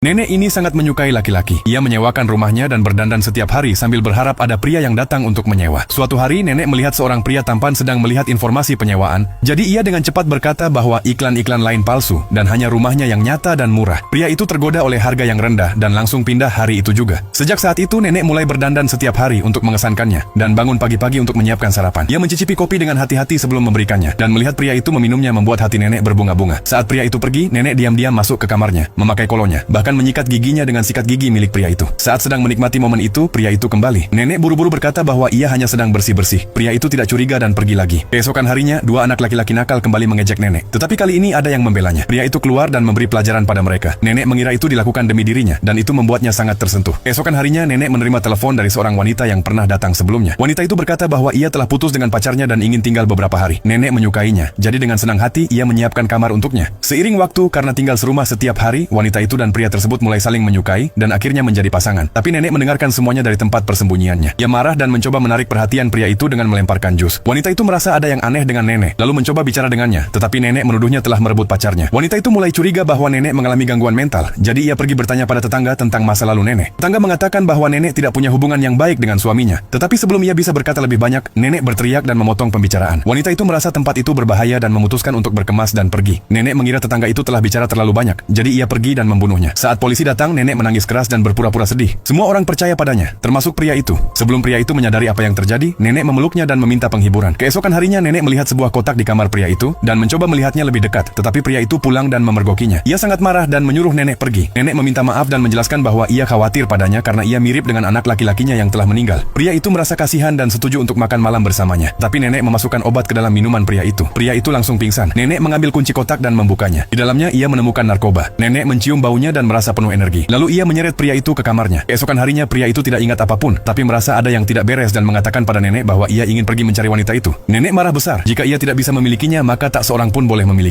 Nenek ini sangat menyukai laki-laki. Ia menyewakan rumahnya dan berdandan setiap hari sambil berharap ada pria yang datang untuk menyewa. Suatu hari, nenek melihat seorang pria tampan sedang melihat informasi penyewaan. Jadi ia dengan cepat berkata bahwa iklan-iklan lain palsu dan hanya rumahnya yang nyata dan murah. Pria itu tergoda oleh harga yang rendah dan langsung pindah hari itu juga. Sejak saat itu, nenek mulai berdandan setiap hari untuk mengesankannya dan bangun pagi-pagi untuk menyiapkan sarapan. Ia mencicipi kopi dengan hati-hati sebelum memberikannya dan melihat pria itu meminumnya membuat hati nenek berbunga-bunga. Saat pria itu pergi, nenek diam-diam masuk ke kamarnya, memakai kolonya, bahkan menyikat giginya dengan sikat gigi milik pria itu. Saat sedang menikmati momen itu, pria itu kembali. Nenek buru-buru berkata bahwa ia hanya sedang bersih-bersih. Pria itu tidak curiga dan pergi lagi. Keesokan harinya, dua anak laki-laki nakal kembali mengejek nenek. Tetapi kali ini ada yang membelanya. Pria itu keluar dan memberi pelajaran pada mereka. Nenek mengira itu dilakukan demi dirinya, dan itu membuatnya sangat tersentuh. Keesokan harinya, nenek menerima telepon dari seorang wanita yang pernah datang sebelumnya. Wanita itu berkata bahwa ia telah putus dengan pacarnya dan ingin tinggal beberapa hari. Nenek menyukainya, jadi dengan senang hati ia menyiapkan kamar untuknya. Seiring waktu, karena tinggal serumah setiap hari, wanita itu dan pria tersebut mulai saling menyukai dan akhirnya menjadi pasangan. Tapi nenek mendengarkan semuanya dari tempat persembunyiannya. Ia marah dan mencoba menarik perhatian pria itu dengan melemparkan jus. Wanita itu merasa ada yang aneh dengan nenek, lalu mencoba bicara dengannya, tetapi nenek menuduhnya telah merebut pacarnya. Wanita itu mulai curiga bahwa nenek mengalami gangguan mental, jadi ia pergi bertanya pada tetangga tentang masa lalu nenek. Tetangga mengatakan bahwa nenek tidak punya hubungan yang baik dengan suaminya. Tetapi sebelum ia bisa berkata lebih banyak, nenek berteriak dan memotong pembicaraan. Wanita itu merasa tempat itu berbahaya dan memutuskan untuk berkemas dan pergi. Nenek mengira tetangga itu telah bicara terlalu banyak, jadi ia pergi dan membunuhnya. Saat polisi datang, nenek menangis keras dan berpura-pura sedih. Semua orang percaya padanya, termasuk pria itu. Sebelum pria itu menyadari apa yang terjadi, nenek memeluknya dan meminta penghiburan. Keesokan harinya, nenek melihat sebuah kotak di kamar pria itu dan mencoba melihatnya lebih dekat, tetapi pria itu pulang dan memergokinya. Ia sangat marah dan menyuruh nenek pergi. Nenek meminta maaf dan menjelaskan bahwa ia khawatir padanya karena ia mirip dengan anak laki-lakinya yang telah meninggal. Pria itu merasa kasihan dan setuju untuk makan malam bersamanya. Tapi nenek memasukkan obat ke dalam minuman pria itu. Pria itu langsung pingsan. Nenek mengambil kunci kotak dan membukanya. Di dalamnya ia menemukan narkoba. Nenek mencium baunya dan merasa penuh energi. Lalu ia menyeret pria itu ke kamarnya. Keesokan harinya pria itu tidak ingat apapun, tapi merasa ada yang tidak beres dan mengatakan pada nenek bahwa ia ingin pergi mencari wanita itu. Nenek marah besar. Jika ia tidak bisa memilikinya, maka tak seorang pun boleh memiliki.